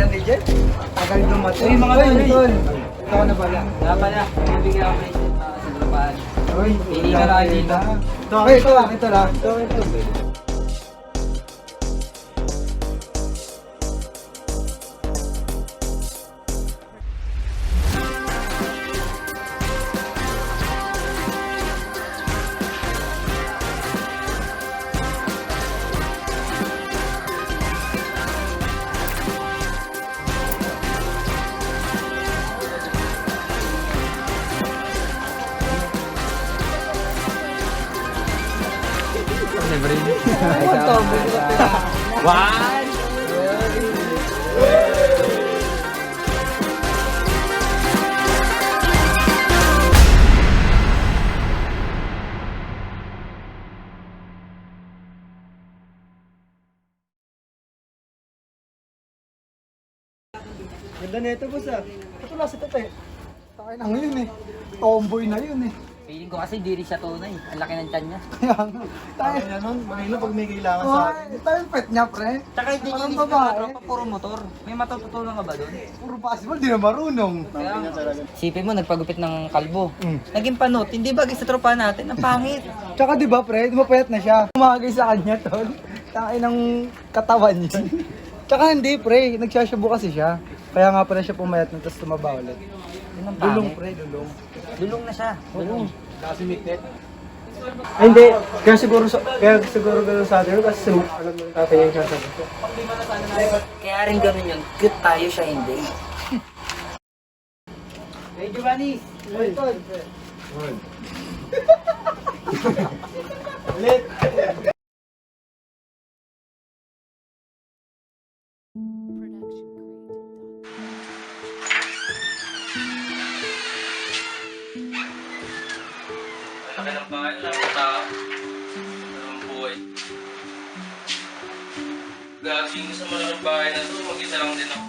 yan ni Jet. Tagal dumating. Uy, mga tol. Ito ko na pala. Wala pala. Bibigyan ako ng sa lupaan. Uy, Pili ka lang dito. Ito lang, ito lang. Ito. One! Ganda na ito, boss ah. Ito lang si Tete. Takin na ngayon eh. Tomboy na yun eh. Feeling ko kasi di rin siya tunay. Ang laki ng tiyan niya. Kaya nga. Tayo. Kaya nun, Manila pag may kailangan Oh, sa... ito yung pet niya, pre. Tsaka hindi Parang niya babae. tropa, puro motor. May matututunan ka ba doon? Puro possible, di na marunong. Kaya isipin mo, nagpagupit ng kalbo. Mm. Naging panot, hindi bagay sa tropa natin, ang pangit. Tsaka di ba, pre, mapayat na siya. Umagay sa kanya, tol. Takin ng katawan niya. Tsaka hindi, pre, nagsasyabu kasi siya. Kaya nga pala siya pumayat na, tapos tumaba ulit. Yun ang Dulong, pangit. pre, dulong. Dulong na siya. Dulong. Kasi mitnet. Ay, hindi. Kaya siguro gano'n sa atin, kasi alam mo yung tatay yung sasabi ko. Kaya rin ganun yun, cute tayo siya hindi. Hey Giovanni! Ulit! Laki ng bahay lang, tao. Anong buhay. Gaging sa malaking bahay na to, mag-isa lang din ako.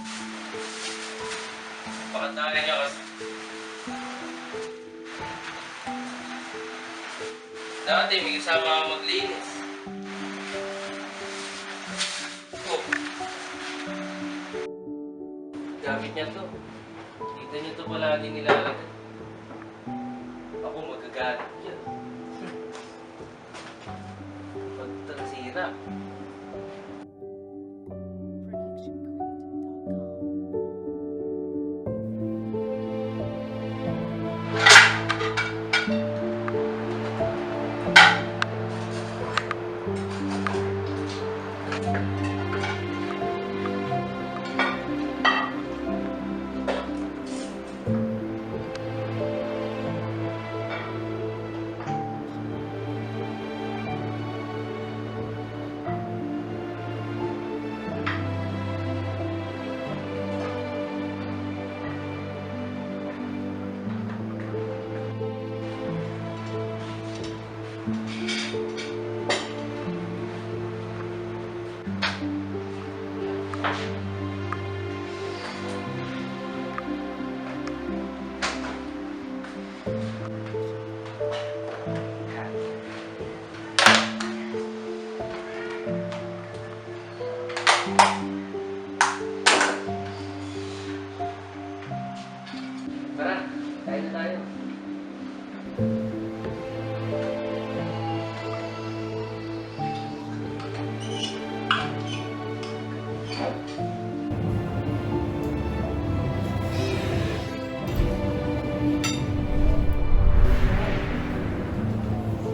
Pakataya niya kasi. Dati may kasama ako maglinis. Oh. Gamit niya to. Dito niyo to palagi nilalagay. Ako magagalit yan. Pag tagsira. Tara, kain na tayo.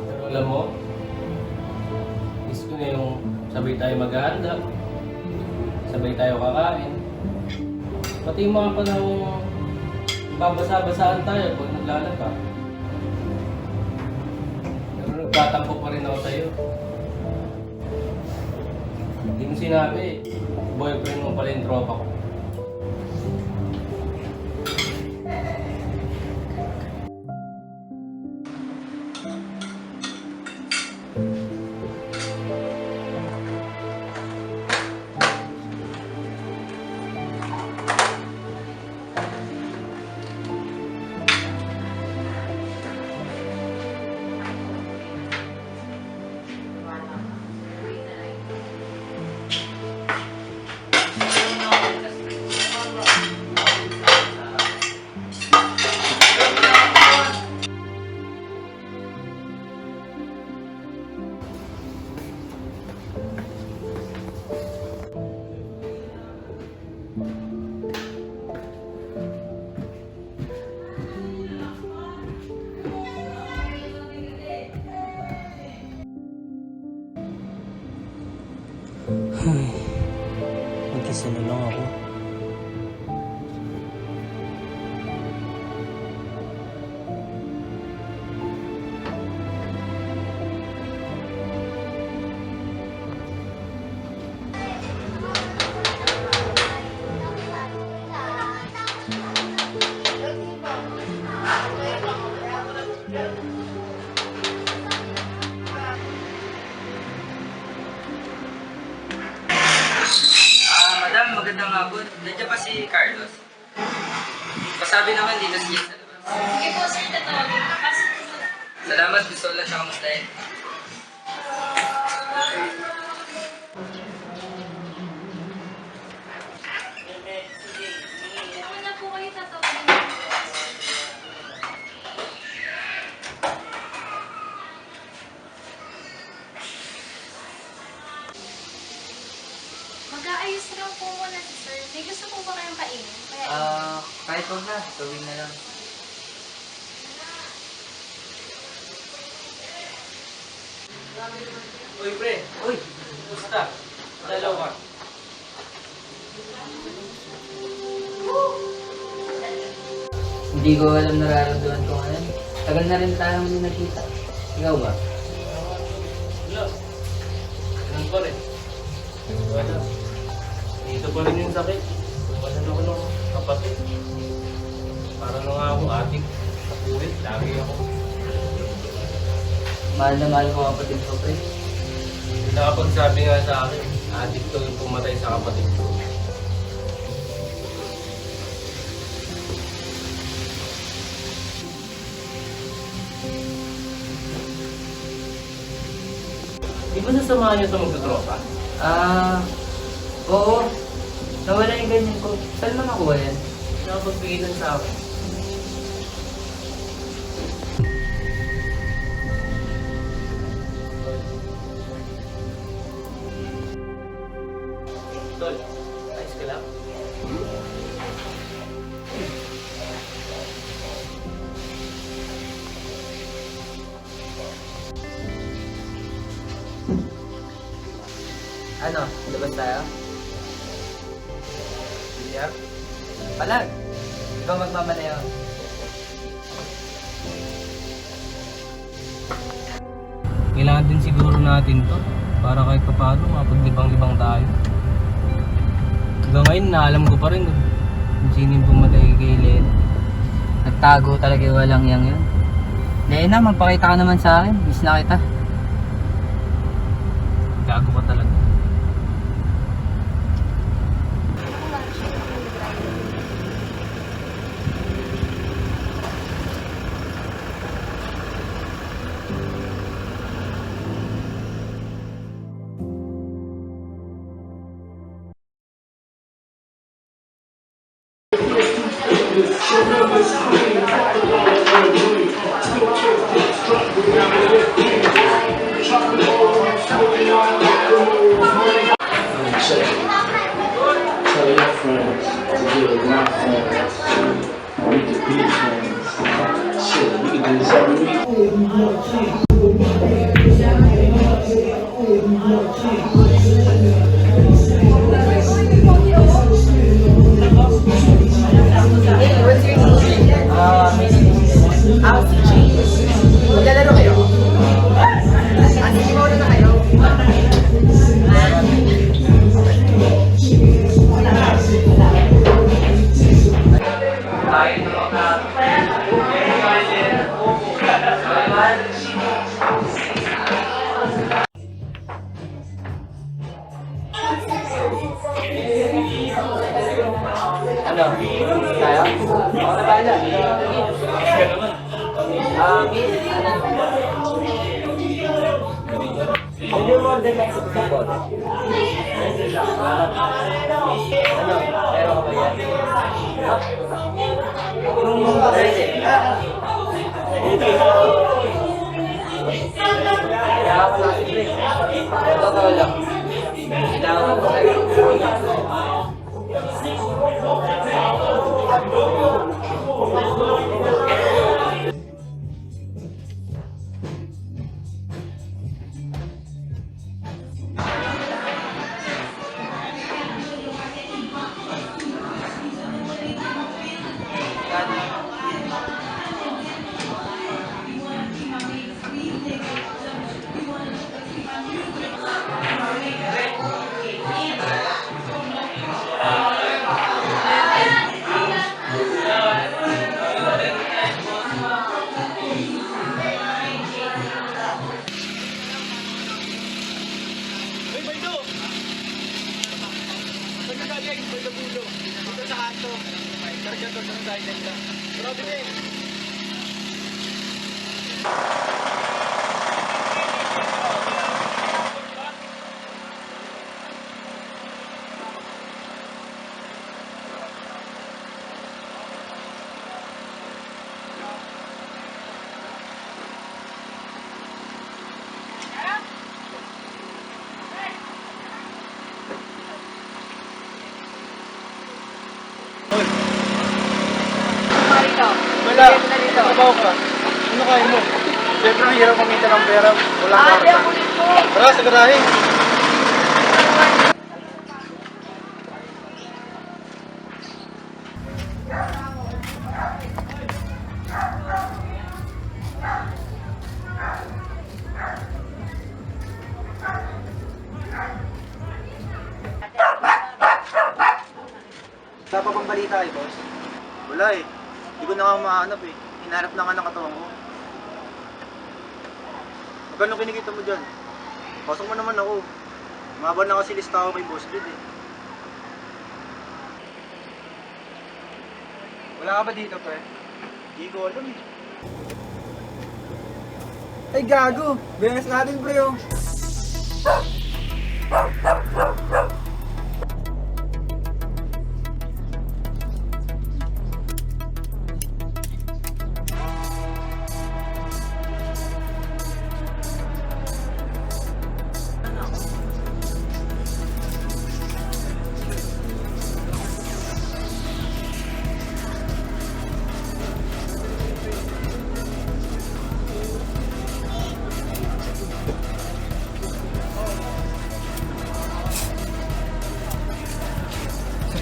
Pero alam mo, miss ko na yung sabay tayo maghahanda, sabay tayo kakain. Pati yung mga panahong babasa-basaan tayo pag naglalaba. Pero nagtatampo pa rin ako sa'yo. Hindi mo sinabi, boyfriend mo pala yung tropa ko. Mag-isa na lang ako. Madam, magandang hapon. Nandiyan pa si Carlos? Pasabi naman dito siya sa labas. Sige po, sir, tatawagin ka kasi. Salamat, gusto ko lang siya kamustahin. Ako na po kayo tatawagin. Mag-aayos lang po muna si sir. May gusto po ba kayong kainin? Kaya Kahit huwag na, gawin na lang. Uy, pre. Uy, Basta. Dalaw ka. hindi ko alam nararamdaman ko ngayon. Tagal na rin tayong hindi nakita. Ikaw ba? Wala. Ganun pa rin. Wala. Dito pa rin yung sakit. Wala na ako ng kapatid. Para na nga ako adik. Sa puwit, lagi ako. Mahal na mahal ko ang kapatid ko, pre. Nakapagsabi nga sa akin, adik ko yung pumatay sa kapatid ko. Di ba nasamahan niyo sa magtutropa? Oo. Nawala yung ganyan ko. Saan mo nakuha yan? Nakapagpigilan sa akin. Tol, ayos ka lang? Ano? Labas tayo? Bilyar? Palag! Ikaw magmamanayaw. Kailangan din siguro natin to para kahit pa paano mapaglibang-libang tayo. Hanggang ngayon, naalam ko pa rin kung sino yung pumatay kay Len. Nagtago talaga yung walang yang yun. Lena, magpakita ka naman sa akin. Miss na kita. Gago pa talaga. Tell your friends to get my friends. We could be friends. Shit, we could do this every week. Maglalaro kayo? Sige mo na kayo. Ano? Tayo? Ako na bahala. Miss, Hindi mo order lang sa support. Ano? Meron ka ba yan? Ready? Kaya ako lang si Chris. Totoo lang. Kailangan ko sa'yo. Wala. Trabaho ka. Ano kaya mo? Siyempre ang hirap kumita ng pera. Wala ka. Tara, sa garahe. Wala pa bang balita eh, boss? Wala eh. Hindi ko na nga mahanap eh. Hinarap na nga ng katawan ko. Magkano kinikita mo dyan? Pasok mo naman ako. Mababa na kasi lista ako kay Boss Bid eh. Wala ka ba dito, pre? Hindi ko alam eh. Ay, gago! Benes natin, pre, oh!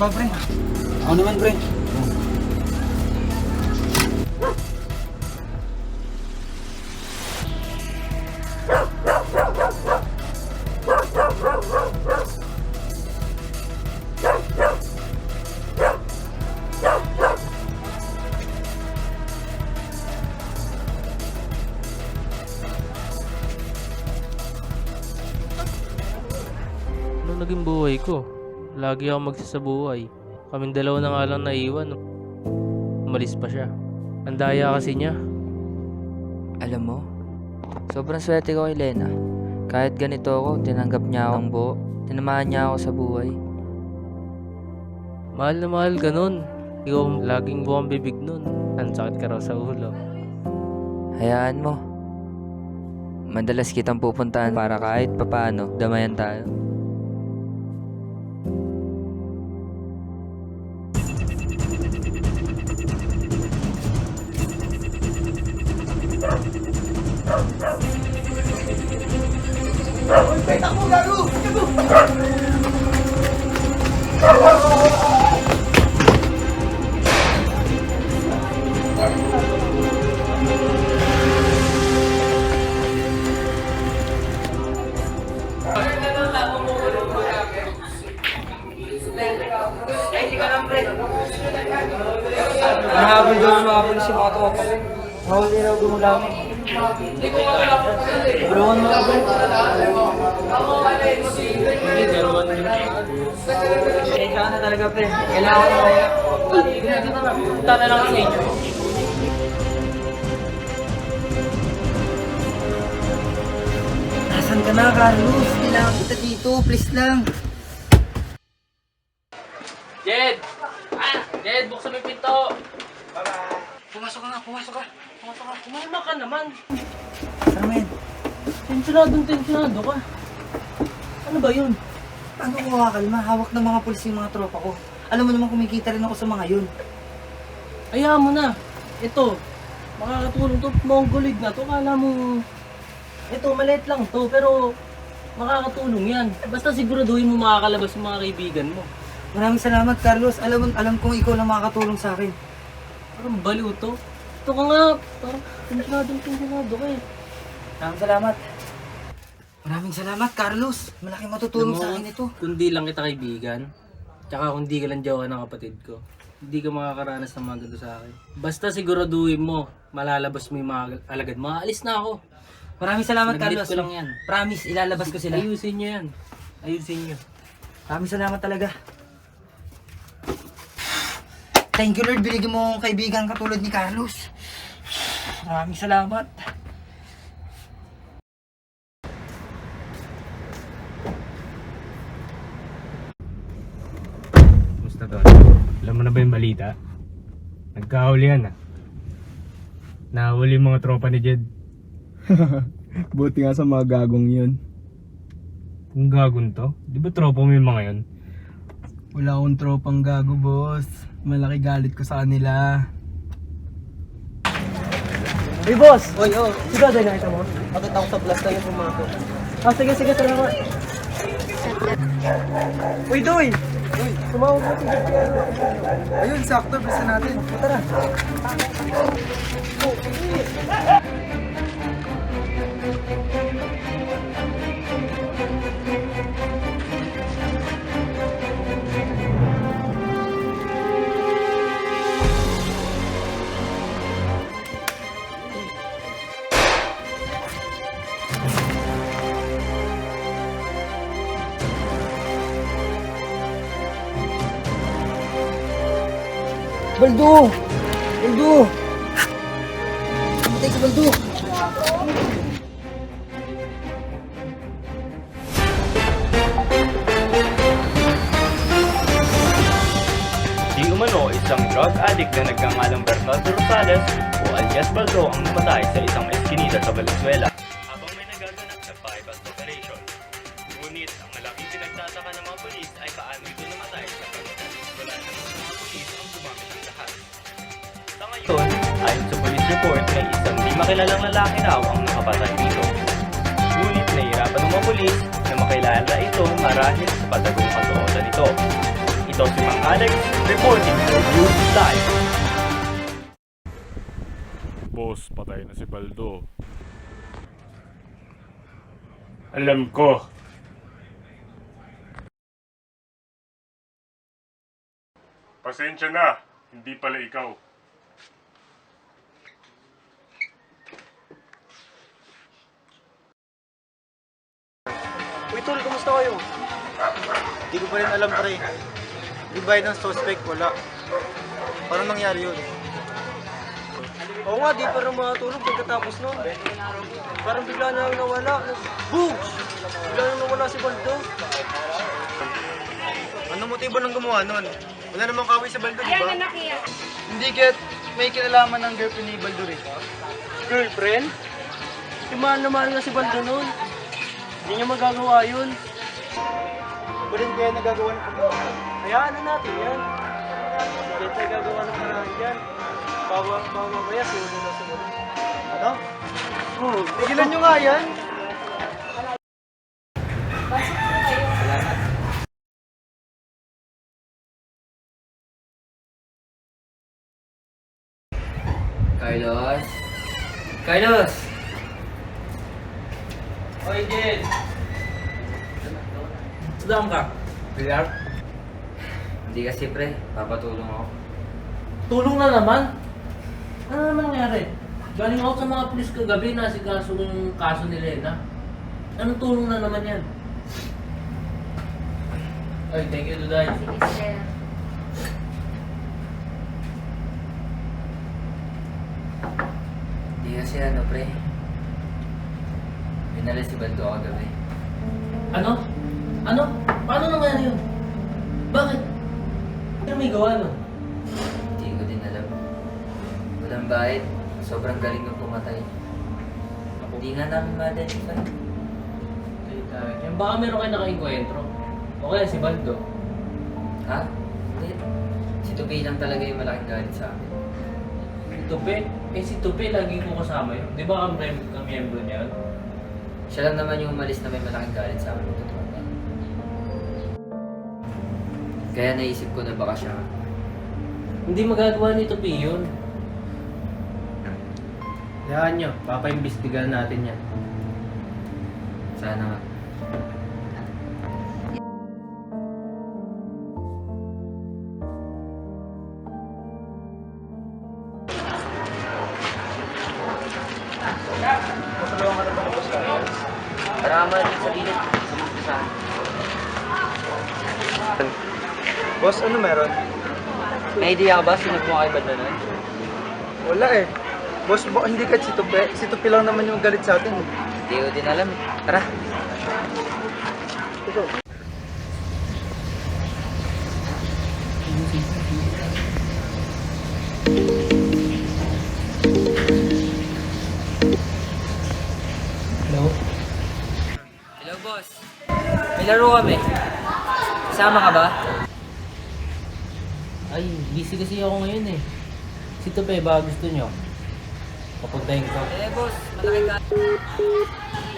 Pa, pre. Ako naman, pre. Ano naging buhay ko? Lagi ako magsasabuhay. Kaming dalawa na nga lang naiwan. Umalis pa siya. Ang daya kasi niya. Alam mo, sobrang swerte ko kay Lena. Kahit ganito ako, tinanggap niya akong buo. Tinamahan niya ako sa buhay. Mahal na mahal ka nun. Ikaw ang laging buwang bibig nun. Ang sakit ka raw sa ulo. Hayaan mo. Madalas kitang pupuntahan para kahit papaano, damayan tayo. Nahabol daw yung mga pulis yung mga tropa ko. Mahuli raw gumulamin. Tulungan mo ako. Kaya na talaga, pre. Kailangan mo kaya. Punta na lang sa inyo. Nasaan ka na, Carlos? Kailangan kita dito. Please lang. Jed! Jed, buksan mo yung pinto! Pumasok ka nga, pumasok ka. Kumalma ka naman. Samen, Tensionado ka. Ano ba yun? paano ko kakalma? Hawak ng mga pulis yung mga tropa ko. Alam mo naman kumikita rin ako sa mga yun. Ayaw mo na. Ito, makakatulong to. Mongolid na to. Kala mo, ito, maliit lang to. Pero, makakatulong yan. Basta siguraduhin mo makakalabas yung mga kaibigan mo. Maraming salamat, Carlos. Alam kong ikaw lang makakatulong sa akin. Parang baliw to. Ito ka nga, parang tensionado ka eh. Maraming salamat. Maraming salamat, Carlos. Malaking matutulong Alam mo, sa akin ito. Kundi lang kita kaibigan, tsaka kung di ka lang jowa ng kapatid ko, hindi ka makakaranas ng mga ganito sa akin. Basta siguraduhin mo, malalabas mo yung mga alagad. Maalis na ako. Maraming salamat, Nag-delete Carlos. ko lang yan. Promise, ilalabas ko sila. Ayusin nyo yan. Ayusin nyo. Maraming salamat talaga. Thank you, Lord. Binigyan mo akong kaibigan katulad ni Carlos. Maraming salamat. Kumusta doon? Alam mo na ba yung balita? Nagkahulihan ah. Nahuli yung mga tropa ni Jed. Buti nga sa mga gagong yun. Kung gagon to? Di ba tropa mo yung mga yun? Wala akong tropang gago, boss. Malaki galit ko sa kanila. Hey, boss! Oy, oh. Sige, dahil nakita mo. Bakit ako sa blast tayo pumako? Ah, sige, salamat. Uy, Doy! Uy, sumawag na si Ayun, sakto. Bisa natin. Tara. Baldo! Baldo! Matay ka, Baldo! Di umano isang drug addict na nagngangalang Bernardo Rosales o alias Baldo ang namatay sa isang eskinita sa Valenzuela habang may nagaganap na bypass operation. Ngunit ang malaking pinagtataka ng mga polis ay paano ito namatay sapagkat wala namang mga polis ang gumamit ng lahat. Sa ngayon, ayon sa police report may isang di makilalang lalaki raw ang nakapatay dito. Ngunit nahihirapan ng mga polis na makilala ito marahil sa patagong kasuotan nito. Ito si Mang Alex, reporting for News Live. Boss, patay na si Baldo. Alam ko. Pasensya na, hindi pala ikaw. Uy, tol, kumusta kayo? Hindi ko pa rin alam, pre. Divide ng suspect, wala. Paano nangyari yun? Oo nga, di pa rin makatulog pagkatapos nun. Parang bigla na lang nawala. Boogs! Bigla na nawala si Baldo. Ano motibo ng gumawa nun? Wala namang kaway sa Baldo, di ba? Hindi ket may kinalaman ng girlfriend ni Baldo rin. Girlfriend? Mahal na mahal na si Baldo nun. Hindi niya magagawa yun. Balit kaya nagagawa ng pagkawa. Hayaan na natin yan. Hindi tayo gagawa ng paraan yan. Bawa mamaya, sinulo na sumunod. Ano? Tigilan nyo nga yan. Carlos? Carlos! Oy, Jed! Saan ka? Pilar? Hindi kasi pre, papatulong ako. Tulong na naman? Ano naman nangyari? Galing ako sa mga pulis kagabi na si kaso yung kaso ni Lena. Anong tulong na naman yan? Ay, thank you, Duday. Sige, sir. Hindi kasi ano pre. Pinala si Baldo ako gabi. Ano? Ano? Paano nangyari yun? Bakit? Ano may gawa no? Hindi ko din alam. Walang bayad. Sobrang galing ng pumatay. Hindi nga namin ma-identify. Yan, baka meron kayo naka-encuentro. O kaya si Baldo. Ha? Hindi. Si Tupi lang talaga yung malaking galit sa akin. Si Tupi? Eh si Tupi, lagi ko kasama yun. Di ba ka-miyembro niya yun? Siya lang naman yung umalis na may malaking galit sa akin. Totoo. Kaya naisip ko na baka siya. Hindi magagawa ni Tupi yun. Hayaan nyo, papaimbestigahan natin yan. Sana nga. Para ka muna sa gilid. Saan? Boss, ano meron? May idea ka ba? Sino po kayo ba doon? Wala eh. Boss, hindi ka si Tupi. Si Tupi lang naman yung galit sa atin. Hindi ko din alam eh. Tara. Hello? Hello, boss. May laro kami. Kasama ka ba? Ay, busy kasi ako ngayon eh. Si Tupe, baka gusto nyo. Papuntahin ko. Boss. Malaki ka.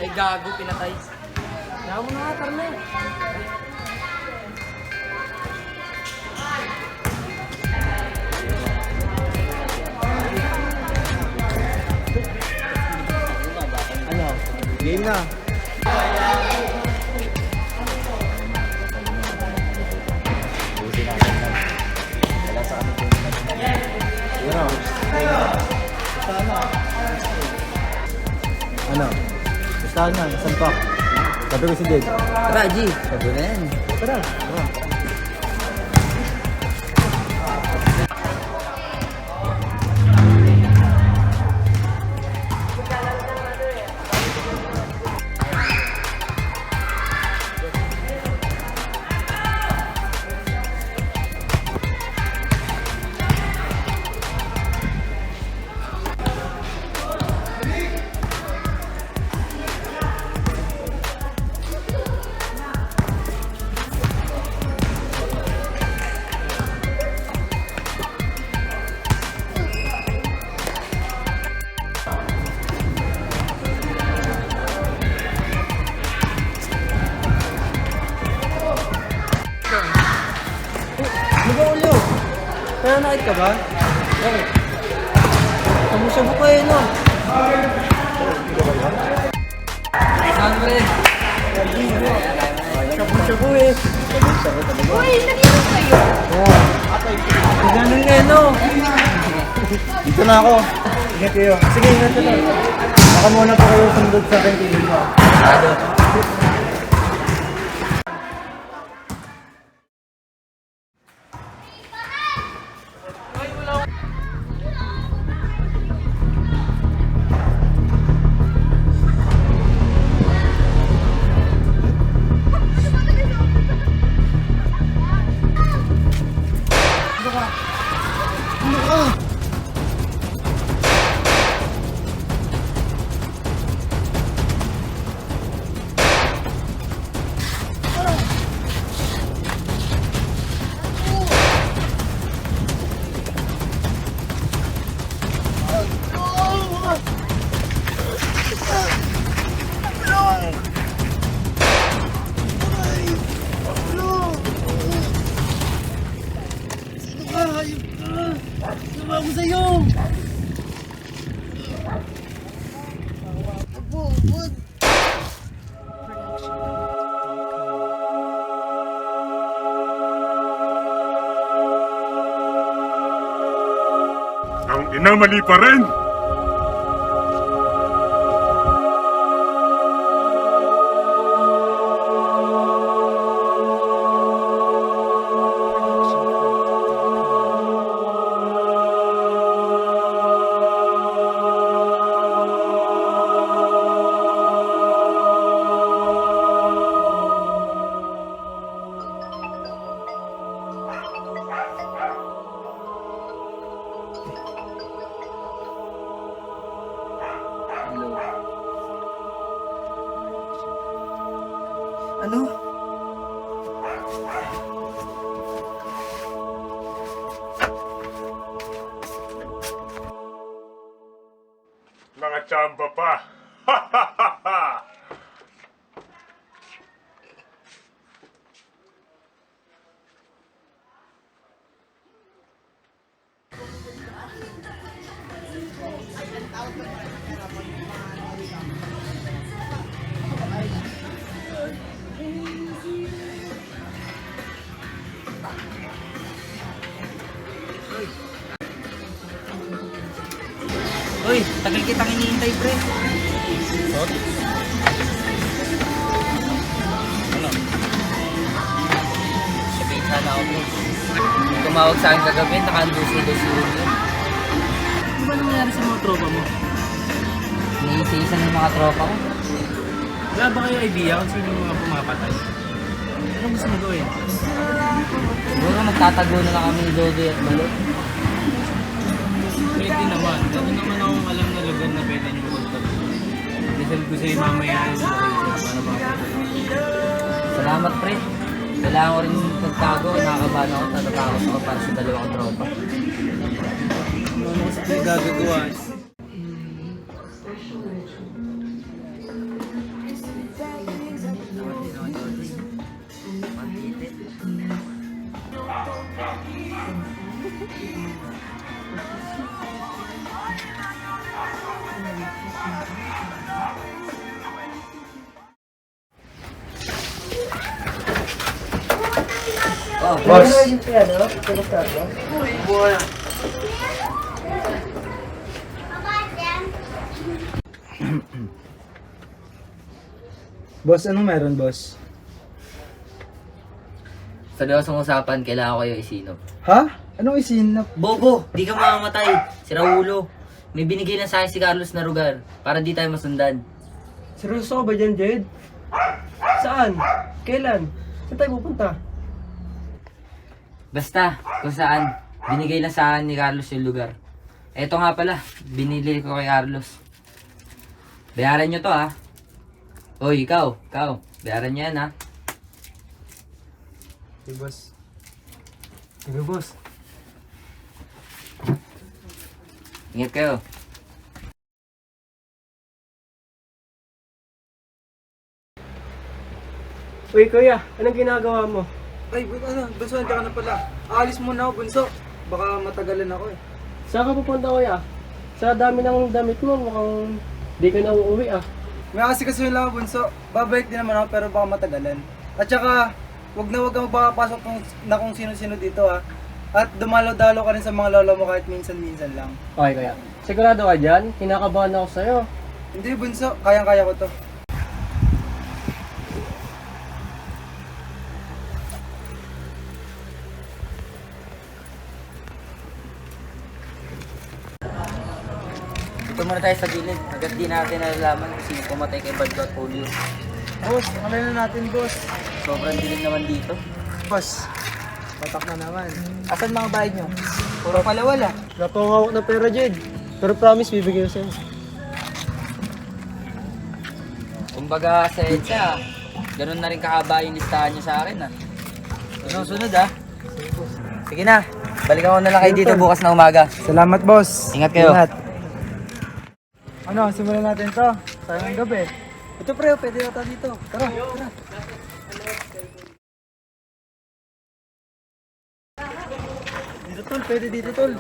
Ay, gago. Pinatay. Kaya mo na nga, tara na. Ano? Game na. Ano? Basta na, isang pack. Sabi ko si Dave. Tara, G. Sabi na yan. Tara, tara. Ano ba, Ulyo? Kaya nakit ka ba? Bakit? Kamusabu ka eh, no? Saan pre? Shabu-shabu eh. Uy, nandito kayo. Ganun nga eh, no? Dito na ako. Ingat kayo. Sige, ingat ka. Baka muna pa kayo sundot sa akin TV mo. Ang ina, mali pa rin! Ano? Mga tsamba pa! Uy, tagal kitang iniintay, pre. Ano? Sabihin sana ako, pre. Nung tumawag sa akin kagabi, naka-lusi-lusi yun. Ano ba nangyayari sa mga tropa mo? Iniisa-isa ng mga tropa ko. Wala ba kayo idea kung sino yung mga pumapatay? Anong gusto mo gawin? Siguro magtatago na lang kami ni Dodoy at Balot. Pwede naman. Ano naman akong alam na lugar na pwede nyo magtago. Isal ko sa'yo mamaya yung location para makapagtago. Salamat, pre. Kailangan ko rin magtago. Nakakabahan ako. Natatakot ako para sa dalawang tropa. Ano kasi kayo gagagawa? Oh, Boss. Boss, anong meron, boss? seryosong usapan, kailangan ko kayo isinop. Ha? Anong isinap? Bobo, di ka mamamatay. Si Raulo. May binigay lang sa akin si Carlos na lugar para di tayo masundan. Seryoso ka ba dyan, Jed? Saan? Kailan? Saan tayo pupunta? Basta, kung saan, binigay lang sa akin ni Carlos yung lugar. Eto nga pala, binili ko kay Carlos. Bayaran nyo to, ha? Hoy, ikaw, bayaran nyo yan, ha? Sige, boss. Sige, boss. Ingat kayo. Uy, kuya, anong ginagawa mo? Ay, bunso, nandiyan ka na pala. Aalis muna ako, bunso. Baka matagalan ako eh. Saan ka pupunta, kuya? Sa dami ng damit mo, mukhang di ka na uuwi ah. May kasi lang ako, bunso. Babalik din naman ako pero baka matagalan. At saka, wag kang magpapasok na kung sino-sino dito ha. At dumalo-dalo ka rin sa mga lolo mo kahit minsan-minsan lang. Okay, kuya. Sigurado ka dyan? Kinakabahan ako sa'yo. Hindi, bunso. Kayang-kaya ko to. Dito muna tayo sa gilid. Hanggat di natin nalalaman kung sino pumatay kay Baldo at Polio. Boss, alay na natin, boss. Sobrang dilim naman dito. Boss, patak na naman. Asan mga bayad nyo? Puro pala wala. Wala pa akong hawak na pera, Jed. Pero promise, bibigyan ko sa'yo. Kumbaga sa EDSA, ganun na rin kahaba yung listahan nyo sa akin, ha? Sunod, ha? Sige na, balikan ko na lang kayo dito bukas na umaga. Salamat, boss. Ingat kayo. Ingat. Ano, simulan natin to. Sayang ang gabi. Ito pre, pwede na tayo dito. Tara, tara. Dito tol, pwede dito tol.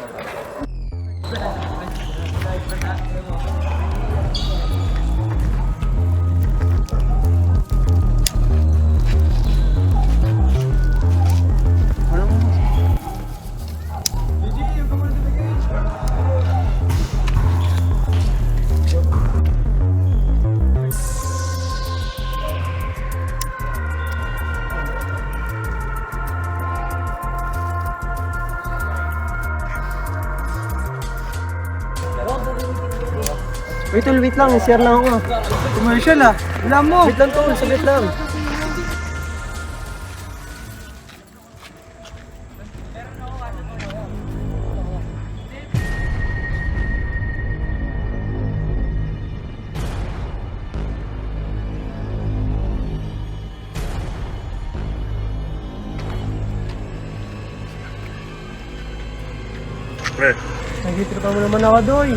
Wait, tol, wait lang. Share lang ako. Commercial ah. Wala mo. Wait lang, tol. Saglit lang. Nag-trip mo naman ako, doy.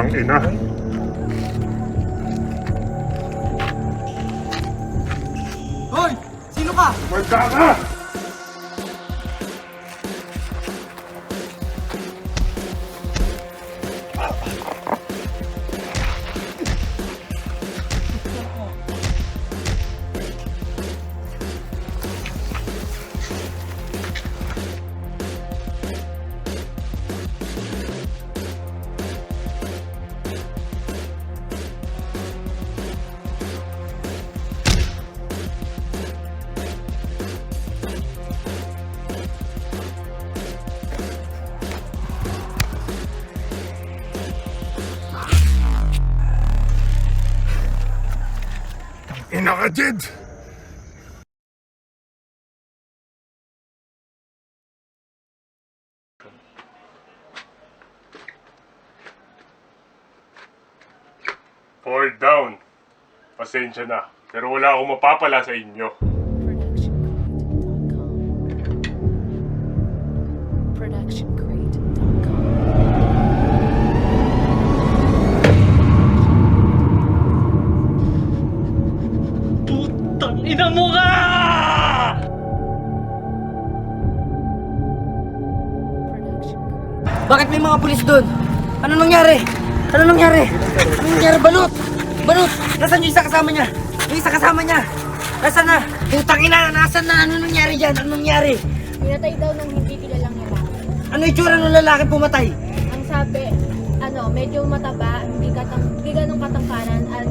Ang ina. Hoy! Sino ka? Magka ka! ina ka, Jed! Fall down. Pasensya na, pero wala akong mapapala sa inyo. Bakit may mga pulis doon? Ano nangyari? Ano nangyari? Ano nangyari? Balot! Balot! Nasaan yung isa kasama niya? Yung isa kasama niya? Nasaan na? Putang ina! Nasaan na? Ano nangyari dyan? Ano nangyari? Pinatay daw ng hindi kilalang lalaki. Ano yung tsura ng lalaki pumatay? Ang sabi, medyo mataba, hindi ganong katangkaran at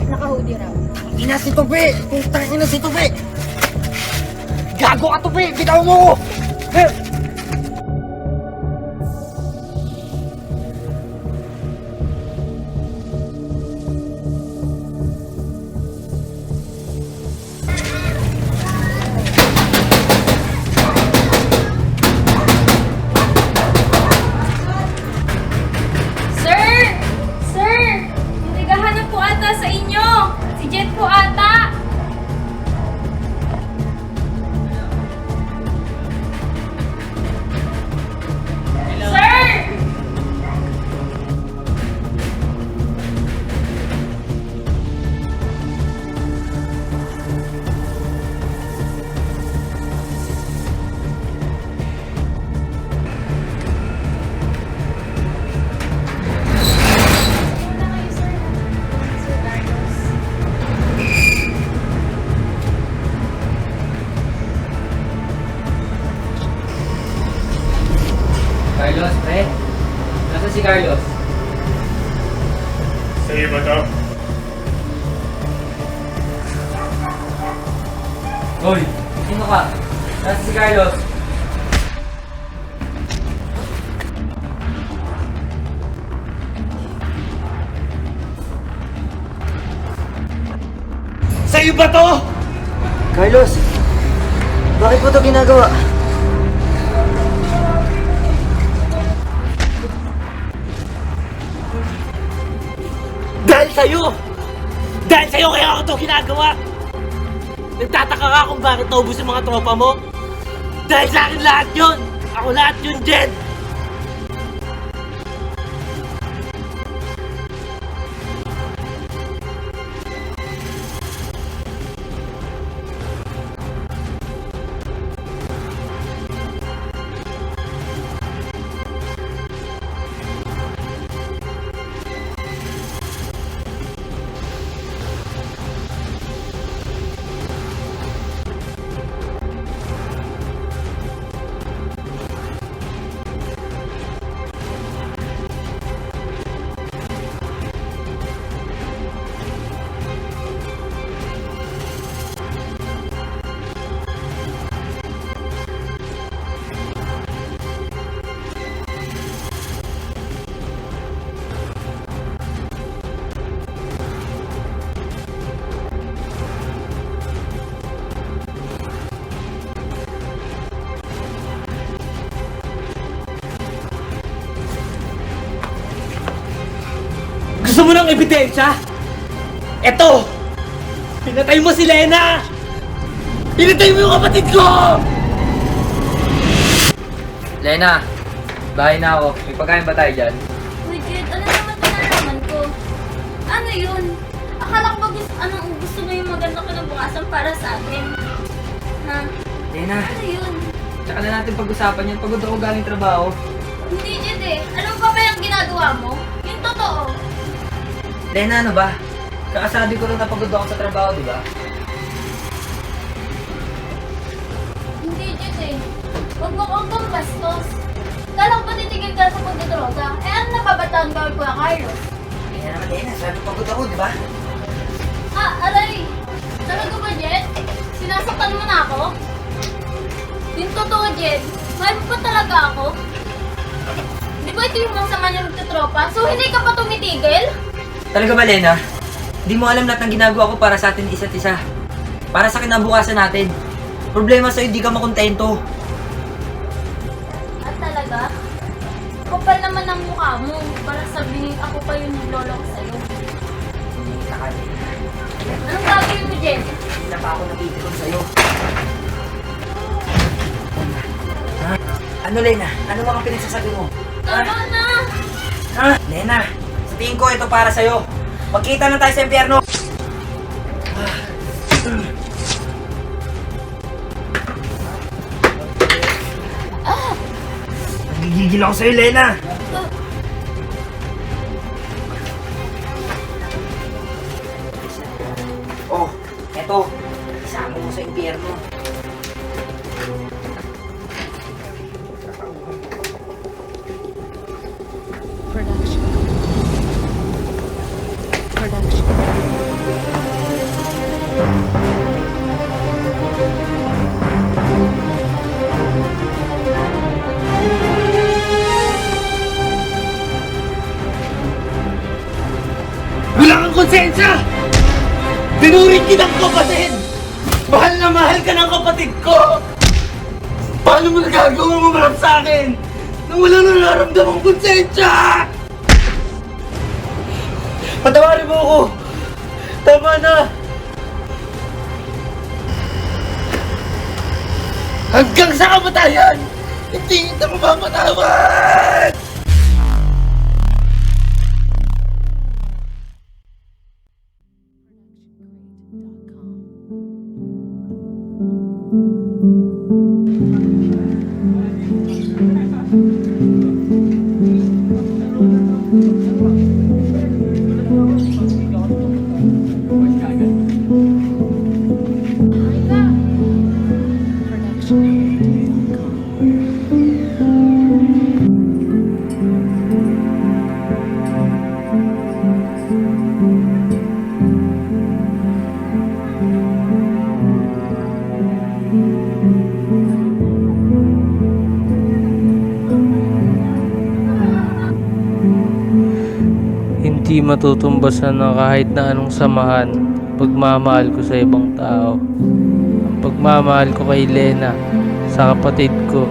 naka-hoodie raw. Ina si Tupi! Putang ina si Tupi! Gago ka Tupi! Bitaw mo ko! Sir! Sir! May naghahanap po ata sa inyo! Si Jet po ata! Sir! Muna kayo, sir. Sir Carlos. Carlos, pre? Nasaan si Carlos? Sa'yo ba to? Hoy! Sino ka? Nasaan si Carlos? Sa'yo ba to? Carlos! Bakit mo to ginagawa? Dahil sa'yo! Dahil sa'yo kaya ako to ginagawa! Nagtataka ka kung bakit naubos yung mga tropa mo? Dahil sa akin lahat yun! Ako lahat yun, Jed! Gusto mo ng ebidensya? Eto! Pinatay mo si Lena! Pinatay mo yung kapatid ko! Lena! Bahay na ako. May pagkain ba tayo dyan? Uy, Jet, ano naman pinaraman ko? Ano yun? Akala ko ba gusto mo yung maganda kinabukasan para sa atin? Ha? Lena! Ano yun? Tsaka na natin pag-usapan yan. Pagod ako galing trabaho. Hindi, Jet eh. Alam mo pa ba yung ginagawa mo? Yung totoo. Lena, ano ba? Kakasabi ko lang na pagod ako sa trabaho, di ba? Hindi, Jet eh. Huwag kang bastos. Kala ko ba titigil ka sa pagdidroga? Eh, ano nababataan ka kay Kuya Carlos? Kaya naman, Lena. Sabi pagod ako, di ba? Ah, aray! Sabi ko ba, Jet? Sinasaktan mo na ako? Yung totoo, Jet, mahal mo pa talaga ako? Di ba ito yung masama niya magtatropa? So, hindi ka pa tumitigil? Talaga ba, Lena? Hindi mo alam lahat ng ginagawa ko para sa atin isa't isa. Para sa kinabukasan natin. Problema sa'yo, hindi ka makontento. At talaga? Kapal naman ang mukha mo para sabihin ako pa yung nagloloko sa'yo. Anong gagawin mo, Jen? Hindi na pa ako napipikon sa'yo. Ano, Lena? Ano mga pinagsasabi mo? Tama na! Lena, sa tingin ko ito para sa'yo. Magkita na tayo sa impyerno. Nagigigil ako sa'yo, Lena. Oh, eto. Isama mo sa impyerno. Wala kang konsensya! Tinuring kitang kapatid! Mahal na mahal ka ng kapatid ko! Paano mo nagagawa mo marap sa akin? Nang wala na nararamdamang konsensya! Patawarin mo ako! Tama na! Hanggang sa kamatayan! Hindi kita mapapatawad! Hindi matutumbasan ng kahit na anong samahan pagmamahal ko sa ibang tao. Ang pagmamahal ko kay Lena, sa kapatid ko,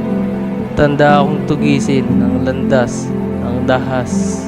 tanda akong tugisin ng landas, ng dahas.